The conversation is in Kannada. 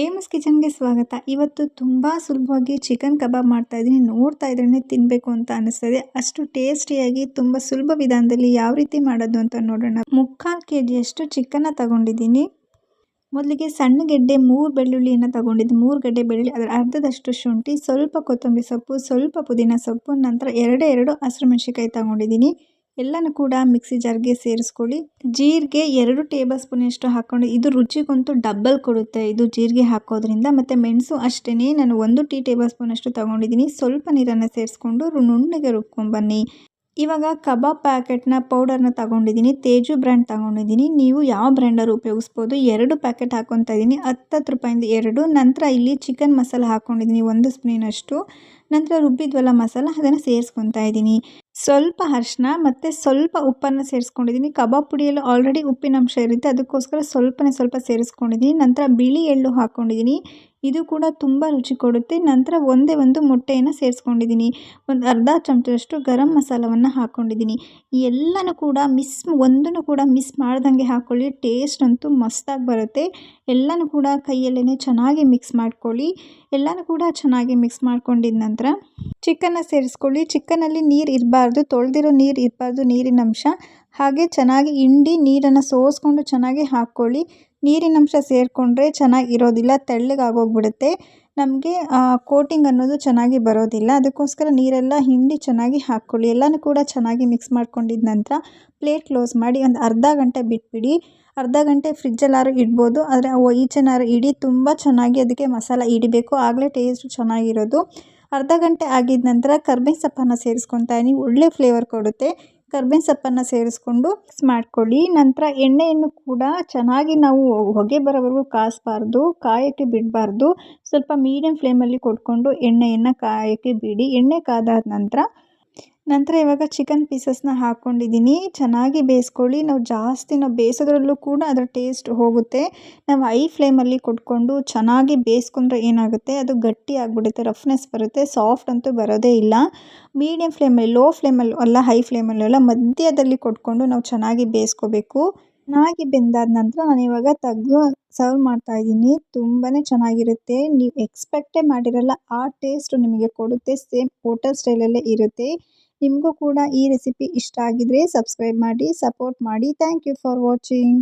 ಏಮ್ಸ್ ಕಿಚನ್ಗೆ ಸ್ವಾಗತ. ಇವತ್ತು ತುಂಬ ಸುಲಭವಾಗಿ ಚಿಕನ್ ಕಬಾಬ್ ಮಾಡ್ತಾ ಇದ್ದೀನಿ. ನೋಡ್ತಾ ಇದ್ರೇ ತಿನ್ನಬೇಕು ಅಂತ ಅನಿಸ್ತದೆ. ಅಷ್ಟು ಟೇಸ್ಟಿಯಾಗಿ ತುಂಬ ಸುಲಭ ವಿಧಾನದಲ್ಲಿ ಯಾವ ರೀತಿ ಮಾಡೋದು ಅಂತ ನೋಡೋಣ. 3/4 kgಯಷ್ಟು ಚಿಕನ್ನ ತಗೊಂಡಿದ್ದೀನಿ. ಮೊದಲಿಗೆ ಸಣ್ಣ ಗೆಡ್ಡೆ 3 ಬೆಳ್ಳುಳ್ಳಿಯನ್ನು ತಗೊಂಡಿದ್ದು, 3 ಗಡ್ಡೆ ಬೆಳ್ಳುಳ್ಳಿ, ಅದರ ಅರ್ಧದಷ್ಟು ಶುಂಠಿ, ಸ್ವಲ್ಪ ಕೊತ್ತಂಬರಿ ಸೊಪ್ಪು, ಸ್ವಲ್ಪ ಪುದೀನ ಸೊಪ್ಪು, ನಂತರ 2 ಹಸಿರು ಮೆಣಸಿನಕಾಯಿ ತಗೊಂಡಿದ್ದೀನಿ. ಎಲ್ಲನೂ ಕೂಡ ಮಿಕ್ಸಿ ಜಾರ್ಗೆ ಸೇರಿಸ್ಕೊಳ್ಳಿ. ಜೀರಿಗೆ 2 ಟೇಬಲ್ ಸ್ಪೂನಷ್ಟು ಹಾಕ್ಕೊಂಡು, ಇದು ರುಚಿಗಂತೂ ಡಬ್ಬಲ್ ಕೊಡುತ್ತೆ ಇದು ಜೀರಿಗೆ ಹಾಕೋದ್ರಿಂದ. ಮತ್ತು ಮೆಣಸು ಅಷ್ಟೇ, ನಾನು 1 ಟೀ ಟೇಬಲ್ ಸ್ಪೂನಷ್ಟು ತೊಗೊಂಡಿದ್ದೀನಿ. ಸ್ವಲ್ಪ ನೀರನ್ನು ಸೇರಿಸ್ಕೊಂಡು ನುಣ್ಣಗೆ ರುಬ್ಕೊಂಡ್ಬನ್ನಿ. ಇವಾಗ ಕಬಾಬ್ ಪ್ಯಾಕೆಟ್ನ ಪೌಡರ್ನ ತಗೊಂಡಿದ್ದೀನಿ. ತೇಜು ಬ್ರ್ಯಾಂಡ್ ತಗೊಂಡಿದ್ದೀನಿ. ನೀವು ಯಾವ ಬ್ರ್ಯಾಂಡರು ಉಪಯೋಗಿಸ್ಬೋದು. 2 ಪ್ಯಾಕೆಟ್ ಹಾಕ್ಕೊತಾ ಇದ್ದೀನಿ. 10 ರೂಪಾಯಿಂದ 2. ನಂತರ ಇಲ್ಲಿ ಚಿಕನ್ ಮಸಾಲ ಹಾಕ್ಕೊಂಡಿದ್ದೀನಿ 1 ಸ್ಪೂನಷ್ಟು. ನಂತರ ರುಬ್ಬಿದ್ವಲ್ಲ ಮಸಾಲ, ಅದನ್ನು ಸೇರಿಸ್ಕೊತಾ ಇದ್ದೀನಿ. ಸ್ವಲ್ಪ ಅರಿಶಿನ ಮತ್ತು ಸ್ವಲ್ಪ ಉಪ್ಪನ್ನು ಸೇರಿಸ್ಕೊಂಡಿದ್ದೀನಿ. ಕಬಾಬ್ ಪುಡಿಯಲ್ಲಿ ಆಲ್ರೆಡಿ ಉಪ್ಪಿನಂಶ ಇರುತ್ತೆ, ಅದಕ್ಕೋಸ್ಕರ ಸ್ವಲ್ಪ ಸೇರಿಸ್ಕೊಂಡಿದ್ದೀನಿ. ನಂತರ ಬಿಳಿ ಎಳ್ಳು ಹಾಕ್ಕೊಂಡಿದ್ದೀನಿ, ಇದು ಕೂಡ ತುಂಬ ರುಚಿ ಕೊಡುತ್ತೆ. ನಂತರ ಒಂದೇ ಒಂದು ಮೊಟ್ಟೆಯನ್ನು ಸೇರಿಸ್ಕೊಂಡಿದ್ದೀನಿ. ಒಂದು ಅರ್ಧ ಚಮಚದಷ್ಟು ಗರಂ ಮಸಾಲವನ್ನು ಹಾಕ್ಕೊಂಡಿದ್ದೀನಿ. ಎಲ್ಲನೂ ಕೂಡ ಒಂದನ್ನು ಕೂಡ ಮಿಸ್ ಮಾಡ್ದಂಗೆ ಹಾಕ್ಕೊಳ್ಳಿ. ಟೇಸ್ಟ್ ಅಂತೂ ಮಸ್ತಾಗಿ ಬರುತ್ತೆ. ಎಲ್ಲನೂ ಕೂಡ ಕೈಯಲ್ಲೇ ಚೆನ್ನಾಗಿ ಮಿಕ್ಸ್ ಮಾಡ್ಕೊಳ್ಳಿ. ಎಲ್ಲನೂ ಕೂಡ ಚೆನ್ನಾಗಿ ಮಿಕ್ಸ್ ಮಾಡ್ಕೊಂಡಿದ ನಂತರ ಚಿಕನ್ನ ಸೇರಿಸ್ಕೊಳ್ಳಿ. ಚಿಕನಲ್ಲಿ ನೀರು ಇರಬಾರ್ದು, ತೊಳೆದಿರೋ ನೀರು ಇರಬಾರ್ದು, ನೀರಿನ ಅಂಶ. ಹಾಗೆ ಚೆನ್ನಾಗಿ ನೀರನ್ನು ಸೋಸ್ಕೊಂಡು ಚೆನ್ನಾಗಿ ಹಾಕ್ಕೊಳ್ಳಿ. ನೀರಿನಂಶ ಸೇರಿಕೊಂಡ್ರೆ ಚೆನ್ನಾಗಿ ಇರೋದಿಲ್ಲ, ತೆಳ್ಳಗಾಗೋಗ್ಬಿಡುತ್ತೆ. ನಮಗೆ ಕೋಟಿಂಗ್ ಅನ್ನೋದು ಚೆನ್ನಾಗಿ ಬರೋದಿಲ್ಲ. ಅದಕ್ಕೋಸ್ಕರ ನೀರೆಲ್ಲ ಚೆನ್ನಾಗಿ ಹಾಕ್ಕೊಳ್ಳಿ. ಎಲ್ಲನೂ ಕೂಡ ಚೆನ್ನಾಗಿ ಮಿಕ್ಸ್ ಮಾಡ್ಕೊಂಡಿದ ನಂತರ ಪ್ಲೇಟ್ ಕ್ಲೋಸ್ ಮಾಡಿ ಒಂದು ಅರ್ಧ ಗಂಟೆ ಬಿಟ್ಬಿಡಿ. ಅರ್ಧ ಗಂಟೆ ಫ್ರಿಜ್ಜಲ್ಲಾದ್ರೂ ಇಡ್ಬೋದು, ಆದರೆ ಈಚೆನಾದ್ರು ಇಡಿ. ತುಂಬ ಚೆನ್ನಾಗಿ ಅದಕ್ಕೆ ಮಸಾಲ ಹಿಡಿಬೇಕು, ಆಗಲೇ ಟೇಸ್ಟ್ ಚೆನ್ನಾಗಿರೋದು. ಅರ್ಧ ಗಂಟೆ ಆಗಿದ ನಂತರ ಕರ್ಬೇವಿನ ಸೊಪ್ಪನ್ನು ಸೇರಿಸ್ಕೊತಾ ಇದ್ದೀನಿ. ಒಳ್ಳೆ ಫ್ಲೇವರ್ ಕೊಡುತ್ತೆ. ಕರ್ಬೇವಿನ ಸೊಪ್ಪನ್ನು ಸೇರಿಸ್ಕೊಂಡು ಮಿಕ್ಸ್ ಮಾಡ್ಕೊಳ್ಳಿ. ನಂತರ ಎಣ್ಣೆಯನ್ನು ಕೂಡ ಚೆನ್ನಾಗಿ ನಾವು ಹೊಗೆ ಬರೋವರೆಗೂ ಕಾಯಿಸಬಾರ್ದು, ಕಾಯೋಕ್ಕೆ ಬಿಡಬಾರ್ದು. ಸ್ವಲ್ಪ ಮೀಡಿಯಮ್ ಫ್ಲೇಮಲ್ಲಿ ಕೊಟ್ಕೊಂಡು ಎಣ್ಣೆಯನ್ನು ಕಾಯೋಕ್ಕೆ ಬಿಡಿ. ಎಣ್ಣೆ ಕಾದಾದ ನಂತರ ಇವಾಗ ಚಿಕನ್ ಪೀಸಸ್ನ ಹಾಕ್ಕೊಂಡಿದ್ದೀನಿ. ಚೆನ್ನಾಗಿ ಬೇಯಿಸ್ಕೊಳ್ಳಿ. ನಾವು ಬೇಯಿಸೋದ್ರಲ್ಲೂ ಕೂಡ ಅದರ ಟೇಸ್ಟ್ ಹೋಗುತ್ತೆ. ನಾವು ಹೈ ಫ್ಲೇಮಲ್ಲಿ ಕೊಟ್ಕೊಂಡು ಚೆನ್ನಾಗಿ ಬೇಯಿಸ್ಕೊಂಡ್ರೆ ಏನಾಗುತ್ತೆ, ಅದು ಗಟ್ಟಿ ಆಗಿಬಿಡುತ್ತೆ, ರಫ್ನೆಸ್ ಬರುತ್ತೆ, ಸಾಫ್ಟ್ ಅಂತೂ ಬರೋದೇ ಇಲ್ಲ. ಮೀಡಿಯಮ್ ಫ್ಲೇಮಲ್ಲಿ, ಲೋ ಫ್ಲೇಮಲ್ಲೂ ಅಲ್ಲ, ಹೈ ಫ್ಲೇಮಲ್ಲೂ ಅಲ್ಲ, ಮಧ್ಯದಲ್ಲಿ ಕೊಟ್ಕೊಂಡು ನಾವು ಚೆನ್ನಾಗಿ ಬೇಯಿಸ್ಕೋಬೇಕು. ಚೆನ್ನಾಗಿ ಬೆಂದಾದ ನಂತರ ನಾನು ಇವಾಗ ತೆಗೆದು ಸರ್ವ್ ಮಾಡ್ತಾಯಿದ್ದೀನಿ. ತುಂಬಾ ಚೆನ್ನಾಗಿರುತ್ತೆ. ನೀವು ಎಕ್ಸ್ಪೆಕ್ಟೇ ಮಾಡಿರಲ್ಲ ಆ ಟೇಸ್ಟ್ ನಿಮಗೆ ಕೊಡುತ್ತೆ. ಸೇಮ್ ಹೋಟೆಲ್ ಸ್ಟೈಲಲ್ಲೇ ಇರುತ್ತೆ. ನಿಮಗೂ ಕೂಡ ಈ ರೆಸಿಪಿ ಇಷ್ಟ ಆಗಿದ್ರೆ ಸಬ್ಸ್ಕ್ರೈಬ್ ಮಾಡಿ, ಸಪೋರ್ಟ್ ಮಾಡಿ. Thank you for watching.